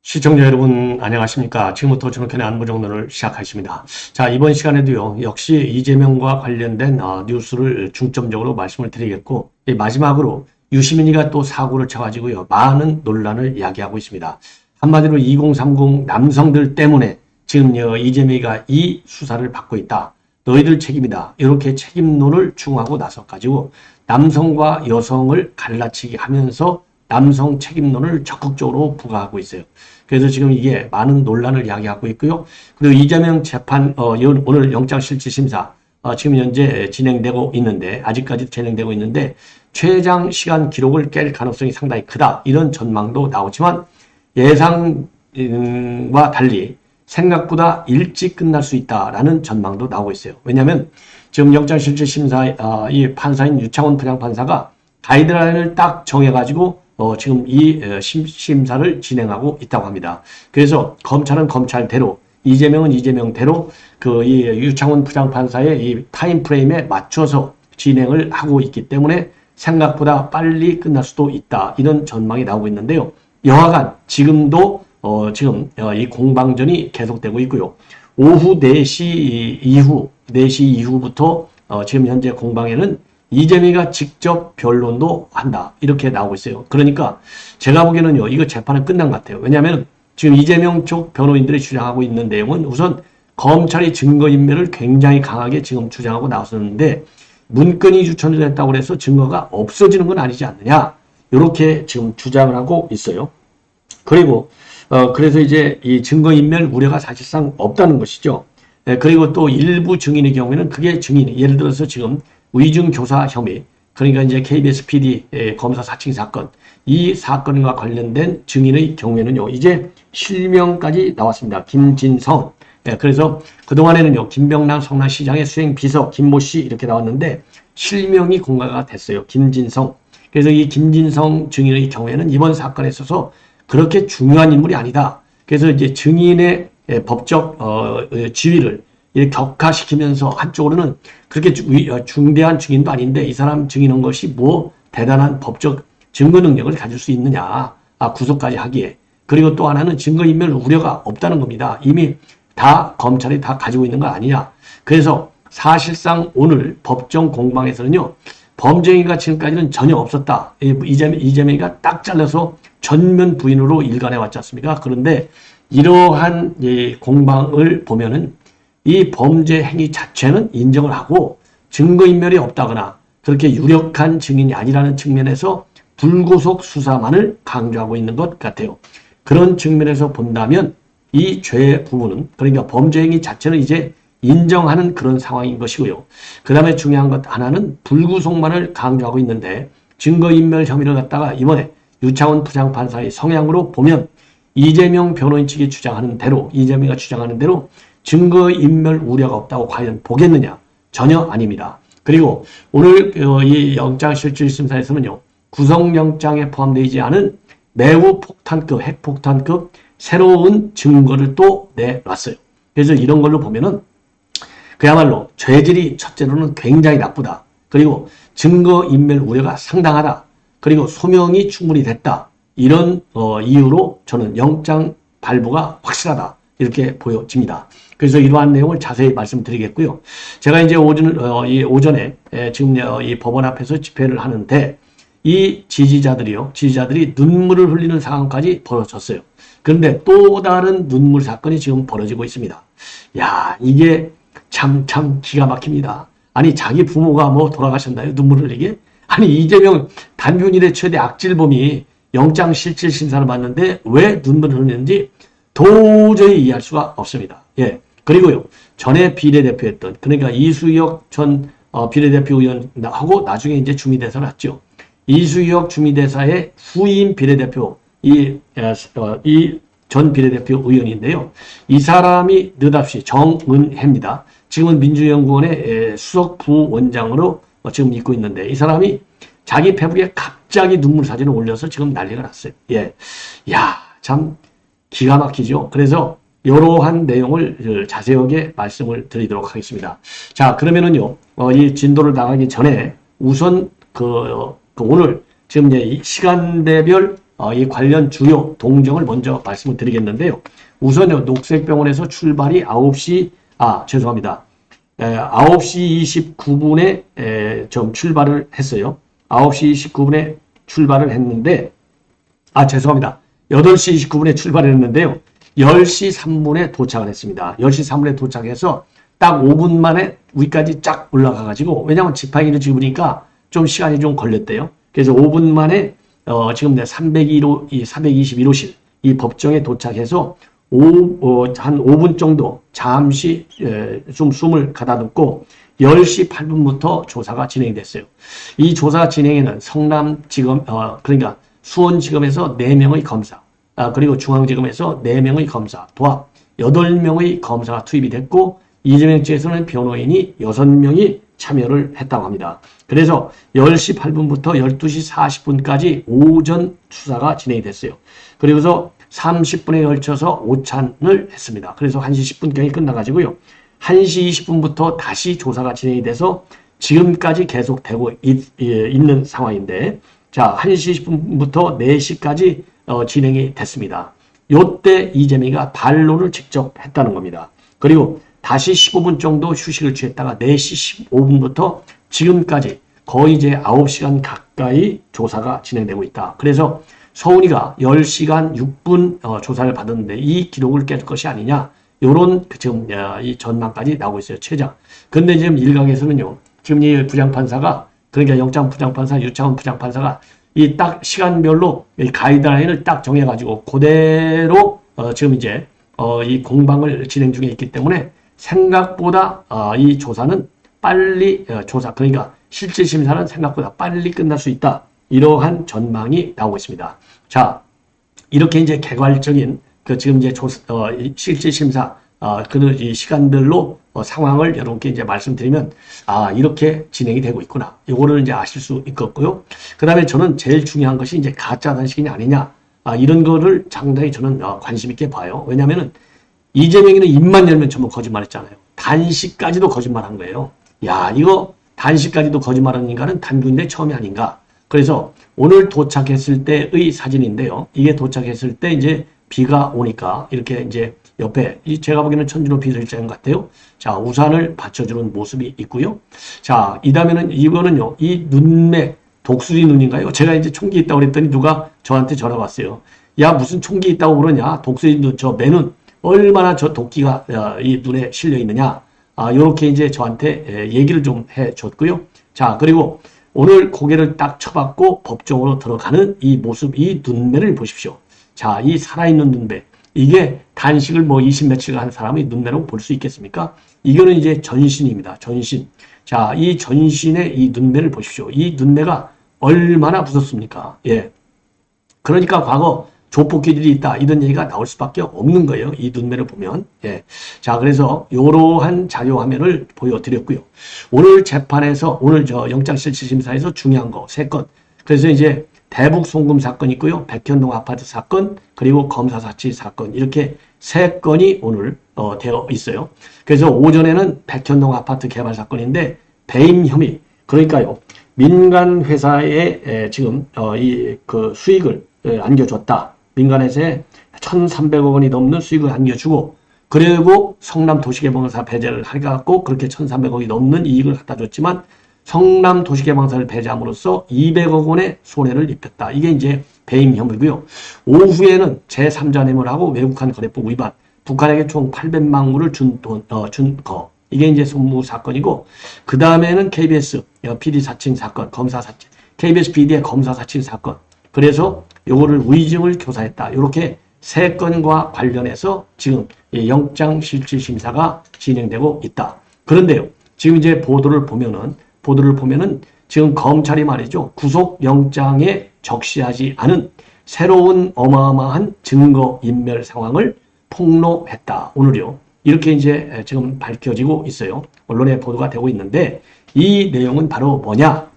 시청자 여러분 안녕하십니까. 지금부터 정확현의 안보정론을 시작하겠습니다. 자, 이번 시간에도요 역시 이재명과 관련된 뉴스를 중점적으로 말씀을 드리겠고, 마지막으로 유시민이가 또 사고를 쳐가지고요 많은 논란을 야기하고 있습니다. 한마디로 2030 남성들 때문에 지금 이재명이가 이 수사를 받고 있다, 너희들 책임이다, 이렇게 책임론을 추궁하고 나서가지고 남성과 여성을 갈라치기 하면서 남성 책임론을 적극적으로 부과하고 있어요. 그래서 지금 이게 많은 논란을 야기하고 있고요. 그리고 이재명 재판 오늘 영장실질심사 지금 현재 진행되고 있는데, 아직까지 진행되고 있는데 최장 시간 기록을 깰 가능성이 상당히 크다, 이런 전망도 나오지만 예상과 달리 생각보다 일찍 끝날 수 있다라는 전망도 나오고 있어요. 왜냐하면 지금 영장실질심사 이 판사인 유창훈 부장판사가 가이드라인을 딱 정해가지고 지금 이 심사를 진행하고 있다고 합니다. 그래서 검찰은 검찰대로, 이재명은 이재명대로 이 유창훈 부장판사의 이 타임프레임에 맞춰서 진행을 하고 있기 때문에 생각보다 빨리 끝날 수도 있다, 이런 전망이 나오고 있는데요. 여하간 지금도 지금 이 공방전이 계속되고 있고요. 오후 4시 이후부터 지금 현재 공방에는 이재명이가 직접 변론도 한다, 이렇게 나오고 있어요. 그러니까 제가 보기에는요 이거 재판은 끝난 것 같아요. 왜냐하면 지금 이재명 쪽 변호인들이 주장하고 있는 내용은, 우선 검찰이 증거인멸을 굉장히 강하게 지금 주장하고 나섰는데 문건이 유출됐다고 해서 증거가 없어지는 건 아니지 않느냐, 이렇게 지금 주장을 하고 있어요. 그리고 그래서 이제 이 증거인멸 우려가 사실상 없다는 것이죠. 그리고 또 일부 증인의 경우에는 그게 증인, 예를 들어서 지금 위증교사 혐의, 그러니까 이제 KBS PD 검사 사칭 사건, 이 사건과 관련된 증인의 경우에는요 이제 실명까지 나왔습니다. 김진성. 그래서 그동안에는요 김병남 성남시장의 수행비서 김모 씨 이렇게 나왔는데 실명이 공개가 됐어요. 김진성. 그래서 이 김진성 증인의 경우에는 이번 사건에 있어서 그렇게 중요한 인물이 아니다. 그래서 이제 증인의 법적 지위를 격화시키면서 한쪽으로는 그렇게 중대한 증인도 아닌데 이 사람 증인한 것이 뭐 대단한 법적 증거 능력을 가질 수 있느냐, 구속까지 하기에. 그리고 또 하나는 증거인멸 우려가 없다는 겁니다. 이미 다 검찰이 다 가지고 있는 거 아니냐. 그래서 사실상 오늘 법정 공방에서는요 범죄인과 지금까지는 전혀 없었다, 이재명이가 딱 잘라서 전면 부인으로 일관해 왔지 않습니까? 그런데 이러한 공방을 보면은 이 범죄 행위 자체는 인정을 하고 증거인멸이 없다거나 그렇게 유력한 증인이 아니라는 측면에서 불구속 수사만을 강조하고 있는 것 같아요. 그런 측면에서 본다면 이 죄 부분은, 그러니까 범죄 행위 자체는 이제 인정하는 그런 상황인 것이고요. 그 다음에 중요한 것 하나는 불구속만을 강조하고 있는데, 증거인멸 혐의를 갖다가 이번에 유창훈 부장판사의 성향으로 보면 이재명 변호인 측이 주장하는 대로, 이재명이가 주장하는 대로 증거인멸 우려가 없다고 과연 보겠느냐? 전혀 아닙니다. 그리고 오늘 이 영장실질심사에서는요 구속영장에 포함되지 않은 매우 폭탄급, 핵폭탄급 새로운 증거를 또 내놨어요. 그래서 이런 걸로 보면은 그야말로 죄질이 첫째로는 굉장히 나쁘다, 그리고 증거인멸 우려가 상당하다, 그리고 소명이 충분히 됐다, 이런 이유로 저는 영장 발부가 확실하다, 이렇게 보여집니다. 그래서 이러한 내용을 자세히 말씀드리겠고요. 제가 이제 오전에 지금 이 법원 앞에서 집회를 하는데 이 지지자들이 눈물을 흘리는 상황까지 벌어졌어요. 그런데 또 다른 눈물 사건이 지금 벌어지고 있습니다. 야, 이게 참 기가 막힙니다. 아니, 자기 부모가 뭐 돌아가셨나요? 눈물을 흘리게? 아니, 이재명 단균일의 최대 악질범이 영장실질심사를 받는데 왜 눈물을 흘리는지 도저히 이해할 수가 없습니다. 예. 그리고요, 전에 비례대표였던, 그러니까 이수혁 전 비례대표 의원하고 나중에 이제 주미대사를 했죠. 이수혁 주미대사의 후임 비례대표, 이 전 비례대표 의원인데요. 이 사람이 느닷없이 정은혜입니다. 지금은 민주연구원의 수석 부원장으로 지금 있고 있는데, 이 사람이 자기 페북에 갑자기 눈물 사진을 올려서 지금 난리가 났어요. 예. 야, 참 기가 막히죠. 그래서 이러한 내용을 자세하게 말씀을 드리도록 하겠습니다. 자, 그러면은요, 이 진도를 나가기 전에 우선 오늘 지금 이 시간대별 이 관련 주요 동정을 먼저 말씀을 드리겠는데요. 우선요, 녹색병원에서 출발이 9시, 죄송합니다. 9시 29분에 좀 출발을 했어요. 9시 29분에 출발을 했는데, 죄송합니다. 8시 29분에 출발을 했는데요. 10시 3분에 도착을 했습니다. 10시 3분에 도착해서 딱 5분 만에 위까지 쫙 올라가가지고, 왜냐면 지팡이를 짚으니까 좀 시간이 좀 걸렸대요. 그래서 5분 만에, 지금 321호실, 이 법정에 도착해서 한 5분 정도 잠시 좀 숨을 가다듬고 10시 8분부터 조사가 진행이 됐어요. 이 조사 진행에는 성남지검, 그러니까 수원지검에서 4명의 검사, 그리고 중앙지검에서 4명의 검사, 도합 8명의 검사가 투입이 됐고, 이재명 측에서는 변호인이 6명이 참여를 했다고 합니다. 그래서 10시 8분부터 12시 40분까지 오전 수사가 진행이 됐어요. 그리고서 30분에 걸쳐서 오찬을 했습니다. 그래서 1시 10분경에 끝나가지고요. 1시 20분부터 다시 조사가 진행이 돼서 지금까지 계속되고 있는 상황인데, 자, 1시 10분부터 4시까지 진행이 됐습니다. 요때 이재명이가 반론을 직접 했다는 겁니다. 그리고 다시 15분 정도 휴식을 취했다가 4시 15분부터 지금까지 거의 이제 9시간 가까이 조사가 진행되고 있다. 그래서 서훈이가 10시간 6분 조사를 받았는데 이 기록을 깰 것이 아니냐, 요런 지금 이 전망까지 나오고 있어요. 최장. 근데 지금 일각에서는요, 지금 이 부장판사가, 그러니까 영장 부장판사, 유창훈 부장판사가 이 딱 시간별로 이 가이드라인을 딱 정해가지고 그대로 지금 이제 이 공방을 진행 중에 있기 때문에 생각보다 이 조사는 빨리 그러니까 실질 심사는 생각보다 빨리 끝날 수 있다. 이러한 전망이 나오고 있습니다. 자, 이렇게 이제 개괄적인 지금 이제 실질 심사 이 시간별로 상황을 여러분께 이제 말씀드리면 이렇게 진행이 되고 있구나. 이거를 이제 아실 수 있겠고요. 그다음에 저는 제일 중요한 것이 이제 가짜 단식이냐 아니냐, 이런 거를 상당히 저는 관심 있게 봐요. 왜냐면은 이재명이는 입만 열면 전부 거짓말했잖아요. 단식까지도 거짓말한 거예요. 야, 이거 단식까지도 거짓말하는 인간은 단군대 처음이 아닌가. 그래서 오늘 도착했을 때의 사진인데요. 이게 도착했을 때 이제 비가 오니까 이렇게 이제 옆에 제가 보기에는 천준호 비서실장 같아요. 자, 우산을 받쳐주는 모습이 있고요. 자, 이다음에는 이거는요, 이 눈매 독수리 눈인가요? 제가 이제 총기 있다고 그랬더니 누가 저한테 전화 왔어요. 야, 무슨 총기 있다고 그러냐? 독수리 눈, 저 매눈 얼마나 저 도끼가 이 눈에 실려 있느냐? 요렇게 이제 저한테 얘기를 좀 해줬고요. 자, 그리고 오늘 고개를 딱 쳐박고 법정으로 들어가는 이 모습, 이 눈매를 보십시오. 자, 이 살아있는 눈매. 이게 단식을 뭐 20 며칠 한 사람이 눈매로 볼 수 있겠습니까? 이거는 이제 전신입니다. 전신. 자, 이 전신의 이 눈매를 보십시오. 이 눈매가 얼마나 무섭습니까? 예. 그러니까 과거 조폭끼들이 있다, 이런 얘기가 나올 수밖에 없는 거예요. 이 눈매를 보면. 예. 자, 그래서 이러한 자료 화면을 보여드렸고요. 오늘 재판에서, 오늘 영장실질심사에서 중요한 거 3건. 그래서 이제 대북 송금 사건 있고요. 백현동 아파트 사건, 그리고 검사 사치 사건, 이렇게 3건이 오늘 되어 있어요. 그래서 오전에는 백현동 아파트 개발 사건인데 배임 혐의, 그러니까요, 민간 회사에 지금 수익을 안겨줬다. 민간회사에 1,300억 원이 넘는 수익을 안겨주고, 그리고 성남도시개발공사 배제를 해갖고 그렇게 1,300억이 넘는 이익을 갖다 줬지만 성남도시개발공사를 배제함으로써 200억 원의 손해를 입혔다. 이게 이제 배임 혐의고요. 오후에는 제3자 뇌물하고 외국환 거래법 위반, 북한에게 총 800만 불을 준 거. 이게 이제 손무 사건이고, 그 다음에는 KBS PD 사칭 사건, 검사 사칭, KBS PD의 검사 사칭 사건. 그래서 요거를 위증을 교사했다. 이렇게 3건과 관련해서 지금 영장실질심사가 진행되고 있다. 그런데요, 지금 이제 보도를 보면은 지금 검찰이 말이죠, 구속영장에 적시하지 않은 새로운 어마어마한 증거인멸 상황을 폭로했다. 오늘요. 이렇게 이제 지금 밝혀지고 있어요. 언론에 보도가 되고 있는데, 이 내용은 바로 뭐냐?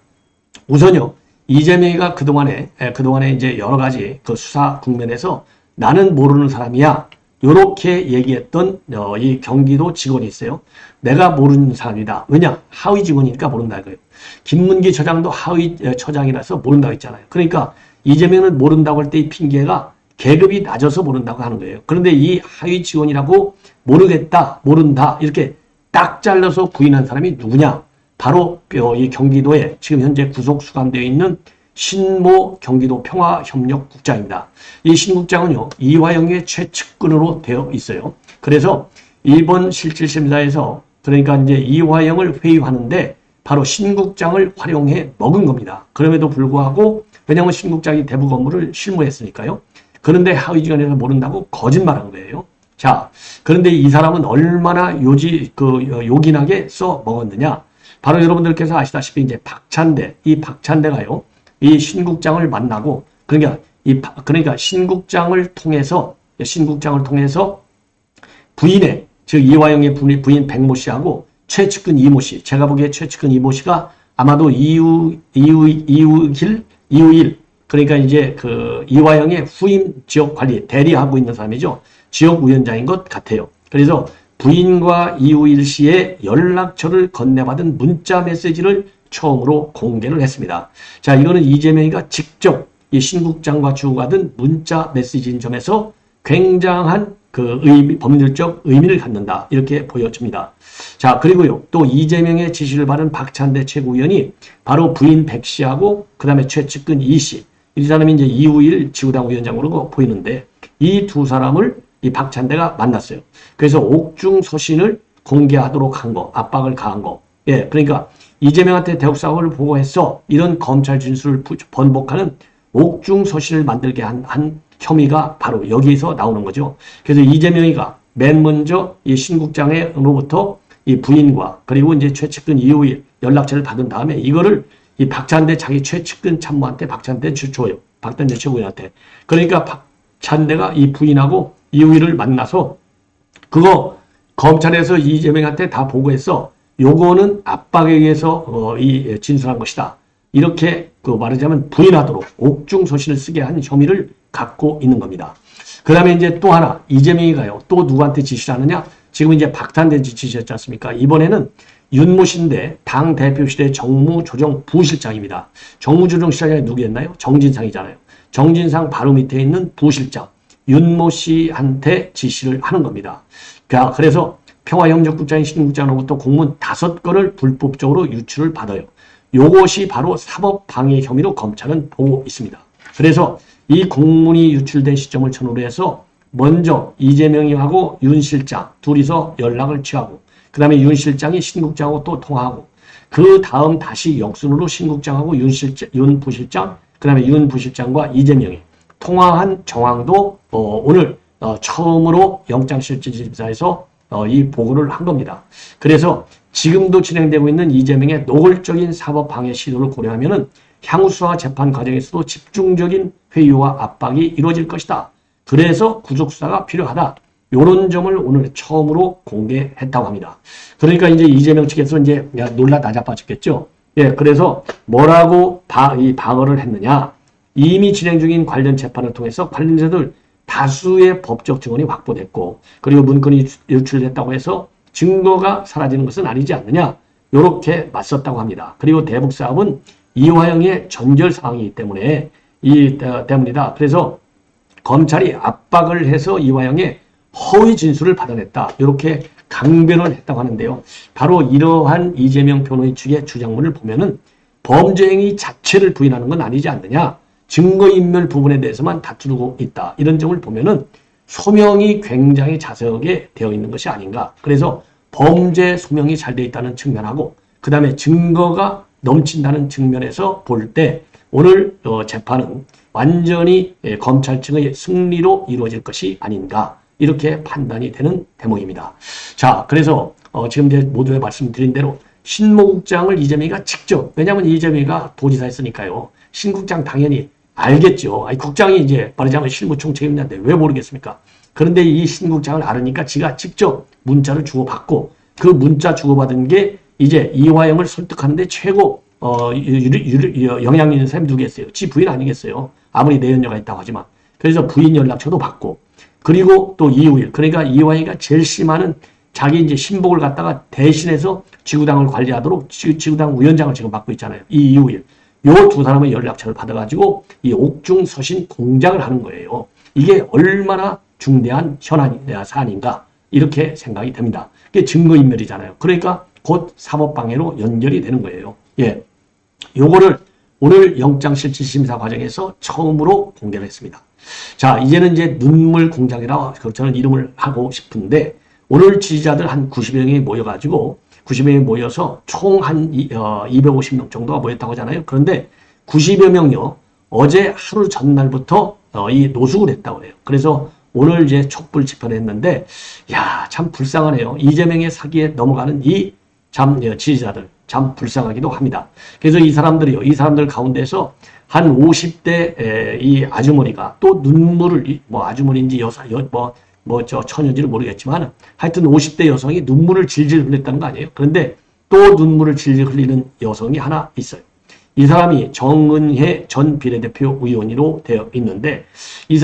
우선요, 이재명이가 그동안에 이제 여러 가지 그 수사 국면에서 나는 모르는 사람이야, 요렇게 얘기했던 이 경기도 직원이 있어요. 내가 모르는 사람이다. 왜냐? 하위 직원이니까 모른다 이거예요. 김문기 처장도 하위 처장이라서 모른다고 했잖아요. 그러니까 이재명은 모른다고 할 때 이 핑계가 계급이 낮아서 모른다고 하는 거예요. 그런데 이 하위 직원이라고 모르겠다, 모른다 이렇게 딱 잘라서 부인한 사람이 누구냐? 바로 이 경기도에 지금 현재 구속 수감되어 있는 신모 경기도 평화협력국장입니다. 이 신국장은요, 이화영의 최측근으로 되어 있어요. 그래서 이번 실질심사에서 그러니까 이제 이화영을 회유하는데 바로 신국장을 활용해 먹은 겁니다. 그럼에도 불구하고 왜냐하면 신국장이 대북 업무를 실무했으니까요. 그런데 하위 직원에서 모른다고 거짓말한 거예요. 자, 그런데 이 사람은 얼마나 요긴하게 써 먹었느냐? 바로 여러분들께서 아시다시피 이제 이 박찬대가요, 이 신국장을 만나고 그러니까 신국장을 통해서 부인의 즉 이화영의 부인 백모 씨하고 최측근 이모 씨, 제가 보기에 최측근 이모 씨가 아마도 이우일 그러니까 이제 이화영의 후임 지역 관리 대리하고 있는 사람이죠. 지역 위원장인 것 같아요. 그래서 부인과 이우일 씨의 연락처를 건네받은 문자 메시지를 처음으로 공개를 했습니다. 자, 이거는 이재명이가 직접 이 신국장과 주고받은 문자 메시지인 점에서 굉장한 법률적 의미를 갖는다. 이렇게 보여집니다. 자, 그리고요, 또 이재명의 지시를 받은 박찬대 최고위원이 바로 부인 백 씨하고 그 다음에 최측근 이 씨, 이 사람이 이제 이우일 지구당 위원장으로 보이는데 이 두 사람을 이 박찬대가 만났어요. 그래서 옥중 서신을 공개하도록 한 거, 압박을 가한 거. 예, 그러니까 이재명한테 대북사업을 보고했어. 이런 검찰 진술을 번복하는 옥중 서신을 만들게 한 혐의가 바로 여기에서 나오는 거죠. 그래서 이재명이가 맨 먼저 이 신국장으로부터 이 부인과 그리고 이제 최측근 이후에 연락처를 받은 다음에 이거를 이 박찬대 자기 최측근 참모한테 박찬대 줘요. 박찬대 최고위원한테. 그러니까 박찬대가 이 부인하고 이후를 만나서 그거 검찰에서 이재명한테 다 보고했어. 요거는 압박에 의해서 이 진술한 것이다. 이렇게 말하자면 부인하도록 옥중 서신을 쓰게 한 혐의를 갖고 있는 겁니다. 그 다음에 이제 또 하나 이재명이가요. 또 누구한테 지시를 하느냐? 지금 이제 박탄대 지시였지 않습니까? 이번에는 윤모 씨인데 당 대표실의 정무조정부실장입니다. 정무조정실장이 누구였나요? 정진상이잖아요. 정진상 바로 밑에 있는 부실장 윤모 씨한테 지시를 하는 겁니다. 그래서 평화협력국장인 신국장으로부터 공문 5건을 불법적으로 유출을 받아요. 요것이 바로 사법방해 혐의로 검찰은 보고 있습니다. 그래서 이 공문이 유출된 시점을 전후로 해서 먼저 이재명이하고 윤 실장 둘이서 연락을 취하고 그 다음에 윤 실장이 신국장하고 또 통화하고 그 다음 다시 역순으로 신국장하고 윤 부실장 그 다음에 윤 부실장과 이재명이 통화한 정황도 오늘 처음으로 영장실질심사에서 이 보고를 한 겁니다. 그래서 지금도 진행되고 있는 이재명의 노골적인 사법방해 시도를 고려하면은 향후 수사 재판 과정에서도 집중적인 회유와 압박이 이루어질 것이다. 그래서 구속수사가 필요하다. 이런 점을 오늘 처음으로 공개했다고 합니다. 그러니까 이제 이재명 측에서 이제 놀라 나자빠졌겠죠. 예, 그래서 뭐라고 방어를 했느냐? 이미 진행 중인 관련 재판을 통해서 관련자들 다수의 법적 증언이 확보됐고 그리고 문건이 유출됐다고 해서 증거가 사라지는 것은 아니지 않느냐 이렇게 맞섰다고 합니다. 그리고 대북 사업은 이화영의 전결 사항이기 때문이다. 그래서 검찰이 압박을 해서 이화영의 허위 진술을 받아냈다. 이렇게 강변을 했다고 하는데요. 바로 이러한 이재명 변호인 측의 주장문을 보면은 범죄 행위 자체를 부인하는 건 아니지 않느냐. 증거인멸 부분에 대해서만 다투고 있다. 이런 점을 보면은 소명이 굉장히 자세하게 되어 있는 것이 아닌가. 그래서 범죄 소명이 잘 되어 있다는 측면하고 그 다음에 증거가 넘친다는 측면에서 볼 때 오늘 재판은 완전히 검찰 측의 승리로 이루어질 것이 아닌가. 이렇게 판단이 되는 대목입니다. 자, 그래서 지금 이제 모두에 말씀드린 대로 신모국장을 이재명이가 직접, 왜냐하면 이재명이가 도지사 했으니까요. 신국장 당연히 알겠죠. 국장이 이제 말하자면 실무총 책임자인데 왜 모르겠습니까? 그런데 이 신국장을 알으니까 지가 직접 문자를 주고받고 그 문자 주고받은 게 이제 이화영을 설득하는데 최고 영향 있는 사람이 누구겠어요? 지 부인 아니겠어요? 아무리 내연녀가 있다고 하지만. 그래서 부인 연락처도 받고 그리고 또 이우일, 그러니까 이완희가 제일 심하는 자기 이제 신복을 갖다가 대신해서 지구당을 관리하도록 지구당 위원장을 지금 맡고 있잖아요. 이 이우일. 요 두 사람의 연락처를 받아가지고 이 옥중서신 공작을 하는 거예요. 이게 얼마나 중대한 사안인가 이렇게 생각이 됩니다. 이게 증거인멸이잖아요. 그러니까 곧 사법방해로 연결이 되는 거예요. 예, 요거를 오늘 영장실질심사 과정에서 처음으로 공개를 했습니다. 자, 이제는 이제 눈물 공작이라 저는 이름을 하고 싶은데 오늘 지지자들 한 90여 명이 모여가지고 90여 명이 모여서 총 한 250명 정도가 모였다고 하잖아요. 그런데 90여 명이요. 어제 하루 전날부터 이 노숙을 했다고 해요. 그래서 오늘 이제 촛불 집회를 했는데 야, 참 불쌍하네요. 이재명의 사기에 넘어가는 이 참 지지자들 참 불쌍하기도 합니다. 그래서 이 사람들 가운데서 한 50대 이 아주머니가 또 눈물을 뭐 아주머니인지 저 처녀인지는 모르겠지만 하여튼 50대 여성이 눈물을 질질 흘렸다는 거 아니에요. 그런데 또 눈물을 질질 흘리는 여성이 하나 있어요. 이 사람이 정은혜 전 비례대표 의원으로 되어 있는데 이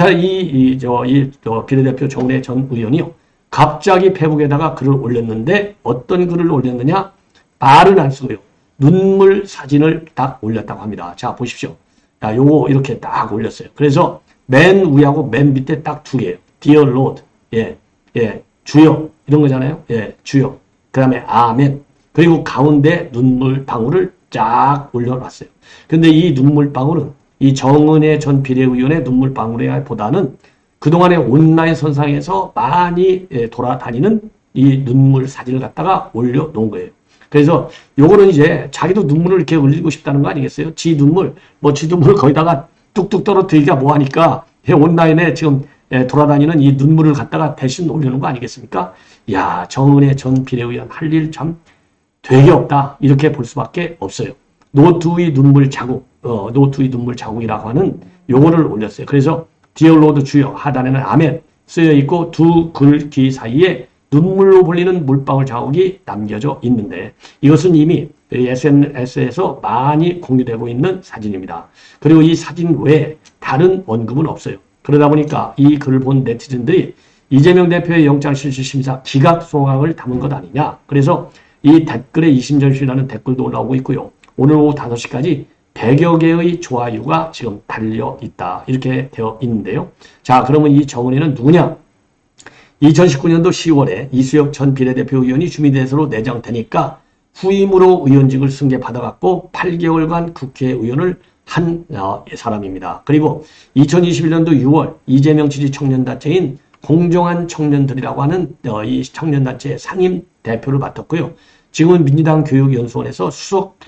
비례대표 정은혜 전 의원이요. 갑자기 페북에다가 글을 올렸는데 어떤 글을 올렸느냐? 말은 안 쓰고요. 눈물 사진을 딱 올렸다고 합니다. 자, 보십시오. 자, 요거 이렇게 딱 올렸어요. 그래서 맨 위하고 맨 밑에 딱 두 개예요. Dear Lord. 예, 주여. 이런 거잖아요. 예, 주여. 그 다음에 아멘. 그리고 가운데 눈물 방울을 쫙 올려놨어요. 근데 이 눈물 방울은 이 정은혜 전 비례의원의 눈물 방울보다는 그동안에 온라인 선상에서 많이 돌아다니는 이 눈물 사진을 갖다가 올려놓은 거예요. 그래서 요거는 이제 자기도 눈물을 이렇게 흘리고 싶다는 거 아니겠어요? 지 눈물 거기다가 뚝뚝 떨어뜨리기가 뭐하니까 온라인에 지금 돌아다니는 이 눈물을 갖다가 대신 올리는 거 아니겠습니까? 야, 정은혜 전 비례의원 할 일 참 되게 없다. 이렇게 볼 수밖에 없어요. 노투의 눈물 자국이라고 하는 요거를 올렸어요. 그래서 Dear Lord 주여 하단에는 아멘 쓰여 있고 두 글귀 사이에 눈물로 불리는 물방울 자국이 남겨져 있는데 이것은 이미 SNS에서 많이 공유되고 있는 사진입니다. 그리고 이 사진 외에 다른 언급은 없어요. 그러다 보니까 이 글을 본 네티즌들이 이재명 대표의 영장실질심사 기각소각을 담은 것 아니냐. 그래서 이 댓글에 이심전심이라는 댓글도 올라오고 있고요. 오늘 오후 5시까지 100여 개의 좋아요가 지금 달려 있다. 이렇게 되어 있는데요. 자, 그러면 이 정은혜는 누구냐? 2019년도 10월에 이수혁 전 비례대표 의원이 주민대표로 내정되니까 후임으로 의원직을 승계받아갖고 8개월간 국회의원을 한 사람입니다. 그리고 2021년도 6월 이재명 지지 청년단체인 공정한 청년들이라고 하는 이 청년단체의 상임 대표를 맡았고요. 지금은 민주당 교육연수원에서 수석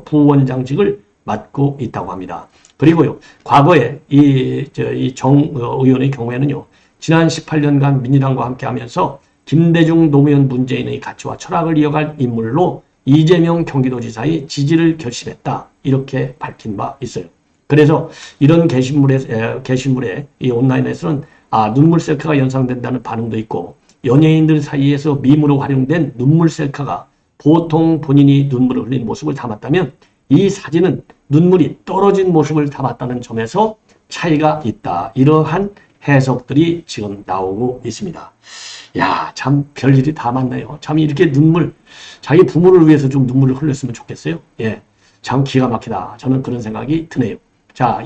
부원장직을 맡고 있다고 합니다. 그리고요, 과거에 이 정 의원의 경우에는요, 지난 18년간 민주당과 함께 하면서 김대중 노무현 문재인의 가치와 철학을 이어갈 인물로 이재명 경기도지사의 지지를 결심했다. 이렇게 밝힌 바 있어요. 그래서 이런 게시물에 이 온라인에서는 눈물 셀카가 연상된다는 반응도 있고 연예인들 사이에서 밈으로 활용된 눈물 셀카가 보통 본인이 눈물을 흘린 모습을 담았다면 이 사진은 눈물이 떨어진 모습을 담았다는 점에서 차이가 있다. 이러한 해석들이 지금 나오고 있습니다. 야, 참 별일이 다 많네요. 참 이렇게 자기 부모를 위해서 좀 눈물을 흘렸으면 좋겠어요. 예, 참 기가 막히다. 저는 그런 생각이 드네요. 자.